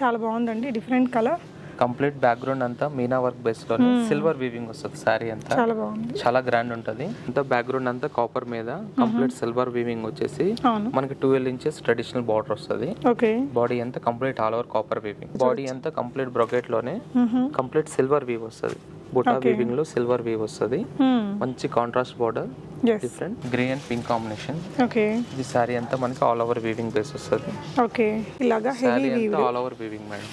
చాలా బాగుందండి, different colour. Complete background అంతా మీనా వర్క్ బేస్ లో సిల్వర్ వీవింగ్ వస్తుంది. సారీ అంతా చాలా బాగుంది, చాలా గ్రాండ్ ఉంటది. అంతా బ్యాక్గ్రౌండ్ అంతా కాపర్ మీద కంప్లీట్ సిల్వర్ వీవింగ్ వచ్చేసి మనకి 12 ఇంచెస్ ట్రెడిషనల్ బార్డర్ వస్తుంది. బాడీ అంతా complete all over copper weaving. Body అంతా కంప్లీట్ బ్రొకెట్ లోనే కంప్లీట్ సిల్వర్ వీవ్ వస్తుంది. బుటా వీవింగ్ లో సిల్వర్ వీవ్ వస్తుంది. మంచి contrast border, different grey and pink combination. ఈ సారీ అంతా మనకి ఆల్ ఓవర్ వీవింగ్ బేస్ వస్తుంది. సారీ అంతా all over weaving madam.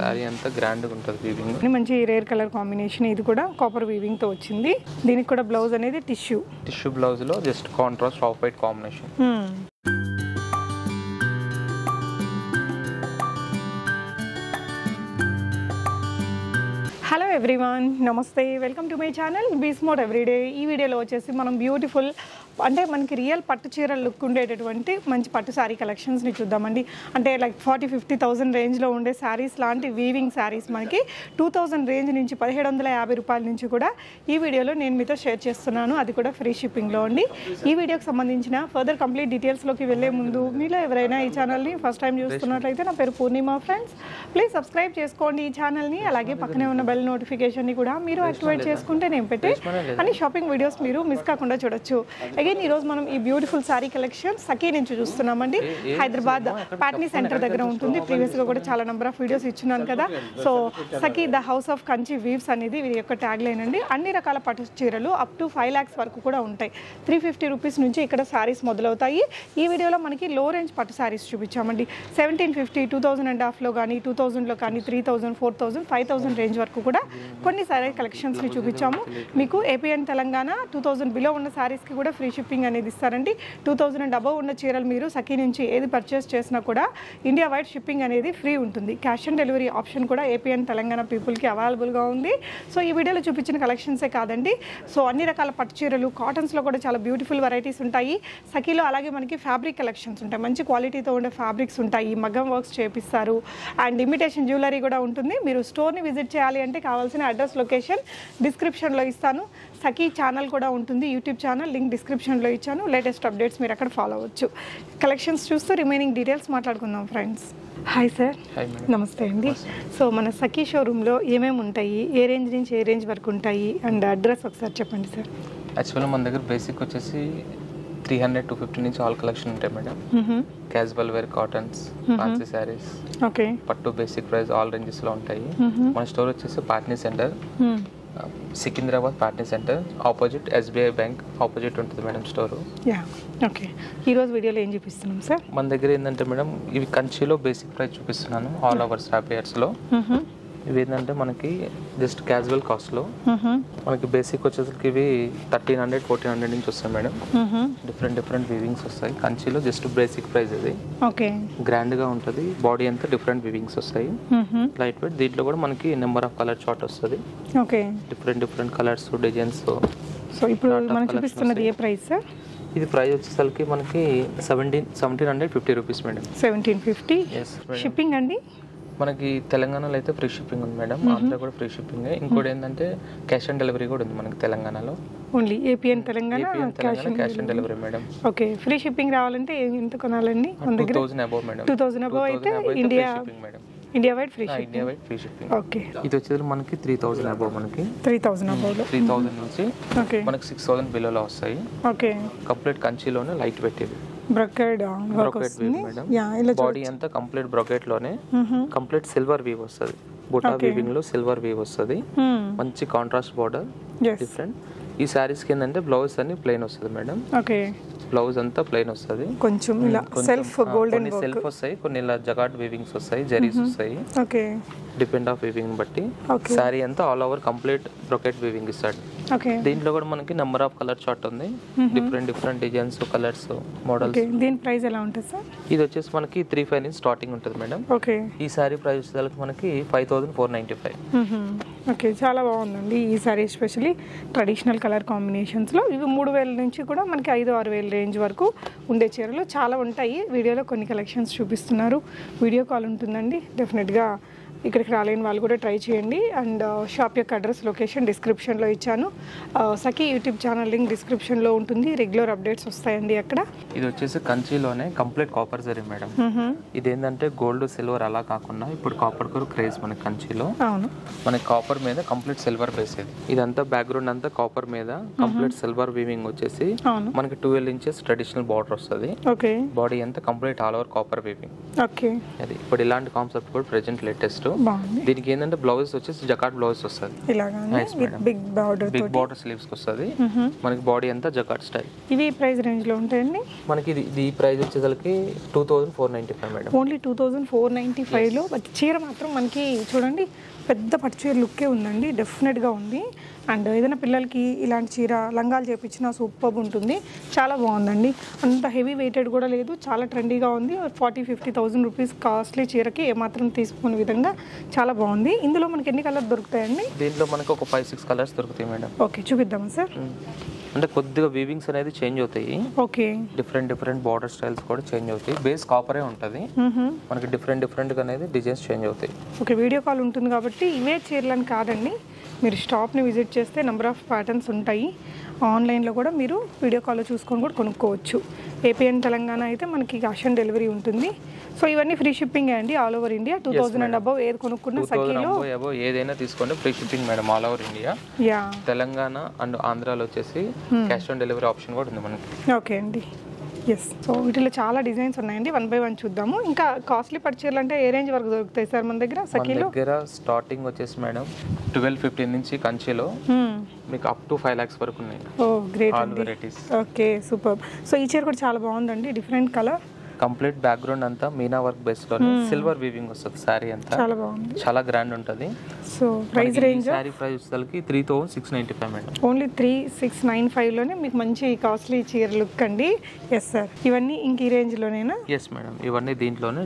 Sorry అంతా గ్రాండ్ గా ఉంటుంది వీవింగ్. మంచి రేర్ కలర్ కాంబినేషన్. ఇది కూడా కాపర్ వీవింగ్ తో వచ్చింది. దీనికి కూడా బ్లౌజ్ అనేది టిష్యూ బ్లౌజ్ లో just contrast of white combination. Hello everyone, namaste, welcome to my channel Be Smart Everyday. ఈ వీడియోలో వచ్చేసి మనం బ్యూటిఫుల్ అంటే మనకి రియల్ పట్టు చీర లుక్ ఉండేటటువంటి మంచి పట్టు శారీ కలెక్షన్స్ని చూద్దామండి. అంటే లైక్ 40-50,000 రేంజ్లో ఉండే శారీస్ లాంటి వీవింగ్ శారీస్ మనకి 2000 రేంజ్ నుంచి 1750 రూపాయల నుంచి కూడా ఈ వీడియోలో నేను మీతో షేర్ చేస్తున్నాను. అది కూడా ఫ్రీ షిప్పింగ్లో అండి. ఈ వీడియోకి సంబంధించిన ఫర్దర్ కంప్లీట్ డీటెయిల్స్లోకి వెళ్ళే ముందు మీలో ఎవరైనా ఈ ఛానల్ని ఫస్ట్ టైం చూస్తున్నట్లయితే, నా పేరు పూర్ణిమ ఫ్రెండ్స్, ప్లీజ్ సబ్స్క్రైబ్ చేసుకోండి ఈ ఛానల్ని. అలాగే పక్కనే ఉన్న బెల్ నోటిఫికేషన్ని కూడా మీరు యాక్టివేట్ చేసుకుంటే నేను పెట్టే అన్ని షాపింగ్ వీడియోస్ మీరు మిస్ కాకుండా చూడొచ్చు. అగైన్ ఈరోజు మనం ఈ బ్యూటిఫుల్ శారీ కలెక్షన్ సఖీ నుంచి చూస్తున్నామండి. హైదరాబాద్ పాట్నీ సెంటర్ దగ్గర ఉంటుంది. ప్రీవియస్గా కూడా చాలా నెంబర్ ఆఫ్ వీడియోస్ ఇచ్చున్నాను కదా. So Sakhi the house of Kanchi weaves అనేది వీరి యొక్క ట్యాగ్ లైన్ అండి. అన్ని రకాల పట్టు చీరలు అప్ టు 5 lakhs వరకు కూడా ఉంటాయి. 350 రూపీస్ నుంచి ఇక్కడ శారీస్ మొదలవుతాయి. ఈ వీడియోలో మనకి లో రేంజ్ పట్టు శారీస్ చూపించామండి. 1750, 2000 కానీ 2000లో కానీ 3000, 4000, 5000 రేంజ్ వరకు కూడా కొన్ని శారీ కలెక్షన్స్ని చూపించాము. మీకు ఏపీ అండ్ తెలంగాణ 2000 బిలో ఉన్న శారీస్కి కూడా ఫ్రీ షిప్పింగ్ అనేది ఇస్తారండి. 2000 అండ్ అబవ్ ఉన్న చీరలు మీరు సఖీ నుంచి ఏది పర్చేస్ చేసినా కూడా ఇండియా వైడ్ షిప్పింగ్ అనేది ఫ్రీ ఉంటుంది. క్యాష్ ఆన్ డెలివరీ ఆప్షన్ కూడా ఏపీ అండ్ తెలంగాణ పీపుల్కి అవైలబుల్గా ఉంది. సో ఈ వీడియోలో చూపించిన కలెక్షన్సే కాదండి, సో అన్ని రకాల పట్టు చీరలు, కాటన్స్లో కూడా చాలా బ్యూటిఫుల్ వెరైటీస్ ఉంటాయి సఖీలో. అలాగే మనకి ఫ్యాబ్రిక్ కలెక్షన్స్ ఉంటాయి, మంచి క్వాలిటీతో ఉండే ఫ్యాబ్రిక్స్ ఉంటాయి, మగ్గం వర్క్స్ చేపిస్తారు అండ్ ఇమిటేషన్ జ్యువెలరీ కూడా ఉంటుంది. మీరు స్టోర్ని విజిట్ చేయాలి అంటే కావాల్సిన అడ్రస్, లొకేషన్ డిస్క్రిప్షన్లో ఇస్తాను. సఖీ ఛానల్ కూడా ఉంటుంది, యూట్యూబ్ ఛానల్, లింక్ డిస్క్రిప్షన్లో ఇచ్చాను. లేటెస్ట్ అప్డేట్స్ మీరు అక్కడ ఫాలో అవ్వచ్చు. కలెక్షన్స్ చూస్తూ రిమైనింగ్ డీటెయిల్స్ మాట్లాడుకుందాం ఫ్రెండ్స్. హాయ్ సార్, నమస్తే అండి. సో మన సఖీ షోరూంలో ఏమేమి ఉంటాయి, ఏ రేంజ్ నుంచి ఏ రేంజ్ వరకు ఉంటాయి అండ్ అడ్రస్ ఒకసారి చెప్పండి సార్. యాక్చువల్గా మన దగ్గర బేసిక్ వచ్చేసి 300-250 నుంచి ఆల్ కలెక్షన్ ఉంటాయి madam. Casual wear, cottons, fancy saris, పట్టు బేసిక్ ప్రైస్ ఆల్ రేంజెస్ లో ఉంటాయి. మన స్టోర్ వచ్చేసి Patny centre, Secunderabad Patny centre opposite SBI bank opposite ఉంటుంది మేడం స్టోర్. ఓకే, ఈరోజు వీడియోలో ఏం చూపిస్తున్నాం సార్? మన దగ్గర ఏంటంటే మేడం ఇవి కంచిలో బేసిక్ ప్రైస్ చూపిస్తున్నాను. ఆల్ ఓవర్ స్టాపియర్స్లో ఇవి ఏంటంటే మనకి జస్ట్ క్యాజువల్ కాస్ట్లో మనకి బేసిక్ వచ్చేసరికి ఇవి 1300-1400 నుంచి వస్తాయి మేడం. డిఫరెంట్ వీవింగ్స్ వస్తాయి. కంచిలో జస్ట్ బేసిక్ ప్రైస్ ఇది. గ్రాండ్ గా ఉంటుంది. బాడీ అంతా డిఫరెంట్ వీవింగ్స్ వస్తాయి, లైట్ వెయిట్. దీంట్లో కూడా మనకి నెంబర్ ఆఫ్ కలర్ చార్ట్ వస్తుంది. Different colours, designs. సో ఇప్పుడు మనం చూపిస్తున్నది ఏ ప్రైస్ సార్? ఇది ప్రైస్ వచ్చేసరికి మనకి 1750 రూపీస్ మేడం. 1750. షిప్పింగ్ అండి మనకి తెలంగాణలో అయితే ఫ్రీ షిప్పింగ్ ఉంది మేడం, ఆంధ్ర కూడా ఫ్రీ షిప్పింగ్. ఇంకోటి ఏంటంటే క్యాష్ ఆన్ డెలివరీ కూడా ఉంది మనకి తెలంగాణలో. Only AP and Telangana cash on delivery madam. Okay, free shipping రావాలంటే ఎంత కొనాలండి? 2000 అబౌవ్ మేడం. 2000 అబౌవ్ అయితే India wide free shipping. Okay, ఇది వచ్చేది మనకి 3000 అబౌవ్. మనకి 3000 అబౌవ్, 3000 నుంచి మనకి 6000 బిలోలో వస్తాయి. ఓకే, కంప్లీట్ కంచిలోనే లైట్ పెట్టేది బ్రొకెట్ మేడం. బాడీ అంతా కంప్లీట్ బ్రొకెట్ లోనే కంప్లీట్ సిల్వర్ వీవ్ వస్తుంది. బుటా వీవింగ్ లో సిల్వర్ వీవ్ వస్తుంది. మంచి కాంట్రాస్ట్ బార్డర్, డిఫరెంట్. ఈ సారీస్ కి ఏంటంటే బ్లౌజ్ అన్ని ప్లెయిన్ వస్తుంది మేడం. బ్లౌజ్ అంతా ప్లెయిన్ వస్తుంది. కొంచెం ఇలా సెల్ఫ్ గోల్డెన్ సెల్ఫ్ వస్తాయి, కొన్ని ఇలా జగాట్ వీవింగ్స్ వస్తాయి, జరీస్ వస్తాయి. డిపెండ్ ఆఫ్ వీవింగ్ బట్టి సారీ అంతా all over complete brocade weaving ఇస్తాడు. దీంట్లో కూడా మనకి నెంబర్ ఆఫ్ కలర్ చార్ట్ ఉంది. Different designs, colours, models. దీని ప్రైస్ ఎలా ఉంటుంది సార్? ఇది వచ్చేసి మనకి 35 నుంచి స్టార్టింగ్ ఉంటుంది మేడం. ఈ సారీ ప్రైస్ వచ్చేసరికి మనకి 5495. ఓకే, చాలా బాగుందండి ఈ సారీ. ఎస్పెషల్లీ ట్రెడిషనల్ కలర్ కాంబినేషన్స్లో ఇవి 3000 నుంచి కూడా మనకి 5-6000 రేంజ్ వరకు ఉండే చీరలు చాలా ఉంటాయి. వీడియోలో కొన్ని కలెక్షన్స్ చూపిస్తున్నారు. వీడియో కాల్ ఉంటుందండి, డెఫినెట్గా ఇక్కడికి రాలేని వాళ్ళు కూడా ట్రై చేయండి. అండ్ షాప్ యొక్క అడ్రస్ లొకేషన్ డిస్క్రిప్షన్లో ఇచ్చాను. సఖీ యూట్యూబ్ ఛానల్ లింక్ డిస్క్రిప్షన్లో ఉంటుంది. రెగ్యులర్ అప్డేట్స్ వస్తాయండి అక్కడ. ఇది వచ్చేసి కంచిలోనే కంప్లీట్ కాపర్ జరీ మేడం. ఇది ఏంటంటే గోల్డ్ సిల్వర్ అలా కాకుండా ఇప్పుడు కాపర్ కూడా క్రేజ్ మనకి కంచిలో. అవును, మనకి కాపర్ మీద కంప్లీట్ సిల్వర్ బేస్ ఇది. ఇదంతా బ్యాక్గ్రౌండ్ అంతా కాపర్ మీద కంప్లీట్ సిల్వర్ వీవింగ్ వచ్చేసి మనకి 12 ఇంచెస్ ట్రెడిషనల్ బార్డర్ వస్తుంది. ఓకే, బాడీ అంతా complete all over copper weaving. Okay, అది ఇప్పుడు ఇలాంటి కాన్సెప్ట్ కూడా ప్రెజెంట్ లేటెస్ట్. దీనికి ఏంటంటే బ్లౌజ్ వచ్చేసి జకాట్ బ్లౌజ్ వస్తుంది. బిగ్ బార్డర్ స్లీవ్స్ వస్తుంది. మనకి బాడీ అంతా జకాట్ స్టైల్. ఇవి ప్రైస్ రేంజ్ లో ఉంటాయండి. మనకి ఇది ప్రైస్ వచ్చేసరికి 2495 మేడం. ఓన్లీ 2495 లో. బట్ చీర మాత్రం మనకి చూడండి పెద్ద పట్టు చీర లుక్కే ఉందండి, డెఫినెట్గా ఉంది. అండ్ ఏదైనా పిల్లలకి ఇలాంటి చీర లంగాలు చేపించినా సూపర్ ఉంటుంది. చాలా బాగుందండి, అంత హెవీ వెయిటెడ్ కూడా లేదు, చాలా ట్రెండీగా ఉంది. 40-50,000 రూపీస్ కాస్ట్లీ చీరకి ఏమాత్రం తీసుకునే విధంగా చాలా బాగుంది. ఇందులో మనకి ఎన్ని కలర్స్ దొరుకుతాయండి? దీంట్లో మనకి ఒక 5-6 కలర్స్ దొరుకుతాయి మేడం. Okay, చూపిద్దామా sir? అంటే కొద్దిగా వీవింగ్స్ అనేది చేంజ్ అవుతాయి. ఓకే, డిఫరెంట్ బార్డర్ స్టైల్స్ కూడా చేంజ్ అవుతాయి. బేస్ కాపరే ఉంటుంది, మనకి డిఫరెంట్ అనేది డిజైన్స్ చేంజ్ అవుతాయి. ఓకే, వీడియో కాల్ ఉంటుంది కాబట్టి ఇవే చీరలని కాదండి, మీరు స్టాప్ని విజిట్ చేస్తే నెంబర్ ఆఫ్ ప్యాటర్న్స్ ఉంటాయి. ఆన్లైన్లో కూడా మీరు వీడియో కాల్లో చూసుకొని కూడా కొనుక్కోవచ్చు. ఏపీ అండ్ తెలంగాణ అయితే మనకి క్యాష్ ఆన్ డెలివరీ ఉంటుంది. సో ఇవన్నీ ఫ్రీ షిప్పింగ్ అండి all over India. 2000 and above ఏది కొనుక్కున్నా సఖీలో ఏదైనా తీసుకోండి free shipping madam all over India. Yeah, Telangana and ఆంధ్రాలో వచ్చేసి క్యాష్ ఆన్ డెలివరీ ఆప్షన్ కూడా ఉంది మనకి. ఓకే అండి, ఎస్. సో వీటిలో చాలా డిజైన్స్ ఉన్నాయండి, 1 by 1 చూద్దాము. ఇంకా కాస్ట్లీ పర్చేర్లు అంటే ఏ రేంజ్ వరకు దొరుకుతాయి సార్ మన దగ్గర సఖీలో? మన దగ్గర స్టార్టింగ్ వచ్చేసి మేడం 12-15 నుంచి కంచిలో మీకు అప్ టు 5 lakhs వరకు ఉన్నాయి. Oh great all varieties. Okay, super. So ఈ చీర కూడా చాలా బాగుందండి, డిఫరెంట్ కలర్. కంప్లీట్ బ్యాక్గ్రౌండ్ అంతా మీనా వర్క్ బేస్ లో సిల్వర్ వీవింగ్ వస్తుంది. సారీ అంతా చాలా బాగుంది, చాలా గ్రాండ్ ఉంటుంది. So price range sorry price వచ్చేసరికి 3695 మేడం. ఓన్లీ 3695 లోనే మీకు మంచి కాస్ట్లీ చీర లుక్ అండి. ఎస్ సార్, ఇవన్నీ ఇంక ఈ రేంజ్ లోనేనా? ఎస్ మేడం, ఇవన్నీ దీంట్లోనే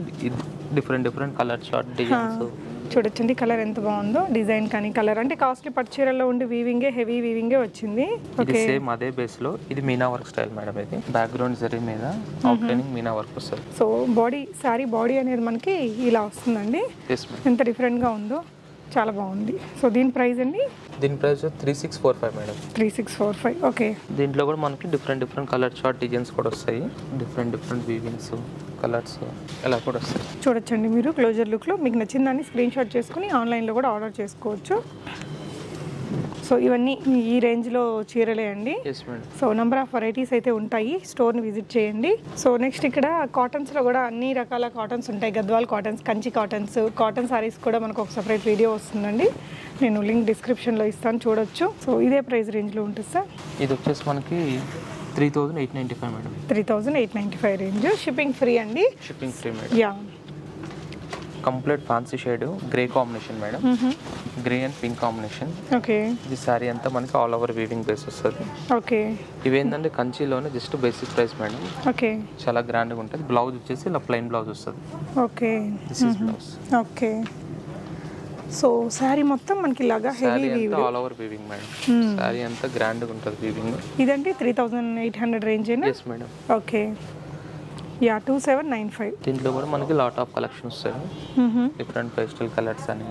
డిఫరెంట్ కలర్ షార్ట్ డిజైన్స్. చూడొచ్చండి కలర్ ఎంత బాగుందో, డిజైన్ కానీ కలర్. అంటే కాస్ట్లీ పట్టు చీరల్లో ఉండి వీవింగే హెవీ వీవింగే వచ్చింది. ఇది సేమ్ అదే బేస్ లో ఇది మీనా వర్క్ స్టైల్ మేడం. ఇది బ్యాక్గ్రౌండ్ జరీ మీద అవుట్లైనింగ్ మీనా వర్క్ వస్తుంది. సో బాడీ సారీ బాడీ అనేది మనకి ఇలా వస్తుందండి. ఎంత డిఫరెంట్ గా ఉందో, చాలా బాగుంది. సో దీని ప్రైస్ అండి? దీని ప్రైస్ 3645 మేడం. 3645. ఓకే, దీంట్లో కూడా మనకి డిఫరెంట్ కలర్ షార్ట్ డిజైన్స్ కూడా వస్తాయి. డిఫరెంట్ వీవింగ్స్ కలర్స్ ఎలా కూడా వస్తాయి. చూడొచ్చండి మీరు క్లోజర్ లుక్లో. మీకు నచ్చిన దాన్ని స్క్రీన్ షాట్ చేసుకుని ఆన్లైన్లో కూడా ఆర్డర్ చేసుకోవచ్చు. సో ఇవన్నీ ఈ రేంజ్లో చీరలే అండి. సో నెంబర్ ఆఫ్ వెరైటీస్ అయితే ఉంటాయి, స్టోర్ని విజిట్ చేయండి. సో నెక్స్ట్ ఇక్కడ కాటన్స్లో కూడా అన్ని రకాల కాటన్స్ ఉంటాయి. Gadwal cottons, Kanchi cottons, cotton saris కూడా మనకు ఒక సపరేట్ వీడియో వస్తుందండి. నేను లింక్ డిస్క్రిప్షన్లో ఇస్తాను, చూడొచ్చు. సో ఇదే ప్రైస్ రేంజ్లో ఉంటుంది సార్. ఇది వచ్చేసి మనకి 3895 మేడం. 3895 రేంజ్. షిప్పింగ్ ఫ్రీ అండి. Shipping free madam. Yeah, complete fancy shade grey combination madam. Grey and pink combination. Okay, ఇది సారీ అంతా మనకి ఆల్ ఓవర్ వీవింగ్ బేస్ వస్తుంది. ఓకే, ఇవేంటంటే కంచిలోనే just basic price madam. Okay, చాలా గ్రాండ్గా ఉంటుంది. బ్లౌజ్ వచ్చేసి ఇలా ప్లెయిన్ బ్లౌజ్ వస్తుంది. Okay, this is blouse. Okay. So sari మొత్తం మనకి ఇలాగా heavy weaving, all over weaving madam. Sari అంతా గ్రాండ్గా ఉంటుంది వీవింగ్. ఇదంటే 3800 రేంజ్ ఏనా? Yes madam. Okay, yeah, 2795. దీంట్లో కూడా మనకి లాట్ ఆఫ్ కలెక్షన్ వస్తాయి. డిఫరెంట్ పేస్టల్ కలర్స్ అని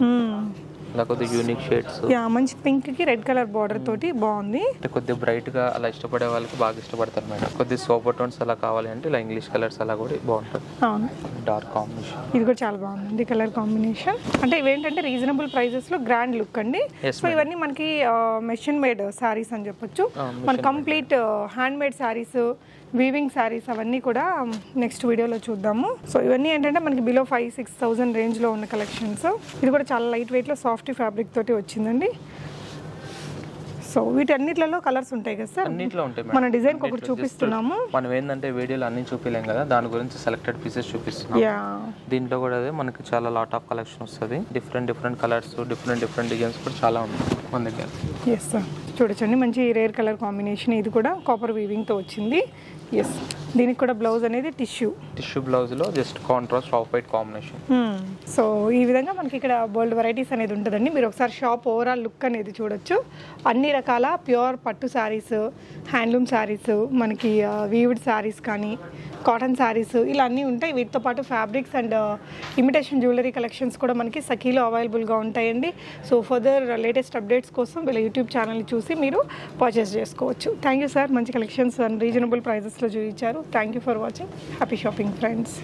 ఇలా కొద్దిగా యూనిక్ షేడ్స్. యా, మంచి పింక్ కి రెడ్ కలర్ బార్డర్ తోటి బాగుంది. కొద్దిగా బ్రైట్ గా అలా ఇష్టపడే వాళ్ళకి బాగా ఇష్టపడతారు మేడం. కొద్దిగా సూపర్ టోన్స్ అలా కావాలి అంటే ఇలా ఇంగ్లీష్ కలర్స్ అలా కూడా బాగుంటుంది. అవును, డార్క్ కాంబినేషన్. ఇది కూడా చాలా బాగుంది కలర్ కాంబినేషన్. అంటే ఇవేంటంటే రీజనబుల్ ప్రైజెస్ లో గ్రాండ్ లుక్ అండి. సో ఇవన్నీ మనకి మెషిన్ మేడ్ శారీస్ అని చెప్పొచ్చు. మన complete hand made saris, weaving saris అవన్నీ కూడా నెక్స్ట్ వీడియోలో చూద్దాము. సో ఇవన్నీ ఏంటంటే మనకి బిలో 5-6,000 రేంజ్లో ఉన్న కలెక్షన్స్. ఇది కూడా చాలా లైట్ వెయిట్లో సాఫ్ట్ ఫ్యాబ్రిక్ తోటి వచ్చిందండి. సో వీటన్నిటిలో కలర్స్ ఉంటాయి కదా సార్? అన్నిట్లో ఉంటాయి. మన డిజైన్ ఒకటి చూపిస్తున్నాము. మనం ఏంటంటే వీడియోలో అన్ని చూపించలేం కదా, దాని గురించి సెలెక్టెడ్ పీసెస్ చూపిస్తున్నాం. దీంట్లో కూడా అదే మనకి చాలా లాట్ ఆఫ్ కలెక్షన్ వస్తుంది. డిఫరెంట్ కలర్స్, డిఫరెంట్ డిజైన్స్ కూడా చాలా ఉంటాయి మన దగ్గర. ఎస్ సార్, చూడొచ్చండి మంచి రేర్ కలర్ కాంబినేషన్. ఇది కూడా కాపర్ వీవింగ్తో వచ్చింది. ఎస్, దీనికి కూడా బ్లౌజ్ అనేది టిష్యూ బ్లౌజ్లో just contrast of white combination. So ఈ విధంగా మనకి ఇక్కడ బోల్డ్ వెరైటీస్ అనేది ఉంటుందండి. మీరు ఒకసారి షాప్ ఓవరాల్ లుక్ అనేది చూడొచ్చు. అన్ని రకాల ప్యూర్ పట్టు శారీస్, హ్యాండ్లూమ్ శారీస్, మనకి వీవ్డ్ శారీస్ కానీ కాటన్ శారీస్ ఇలా అన్నీ ఉంటాయి. వీటితో పాటు fabrics and imitation jewellery collections కూడా మనకి సఖీలో అవైలబుల్గా ఉంటాయండి. సో ఫర్దర్ లేటెస్ట్ అప్డేట్స్ కోసం వీళ్ళ యూట్యూబ్ ఛానల్ని చూసి మీరు పర్చేస్ చేసుకోవచ్చు. థ్యాంక్ యూ సార్, మంచి కలెక్షన్స్ అండ్ రీజనబుల్ ప్రైజెస్లో చూపించారు. Thank you for watching. Happy shopping friends.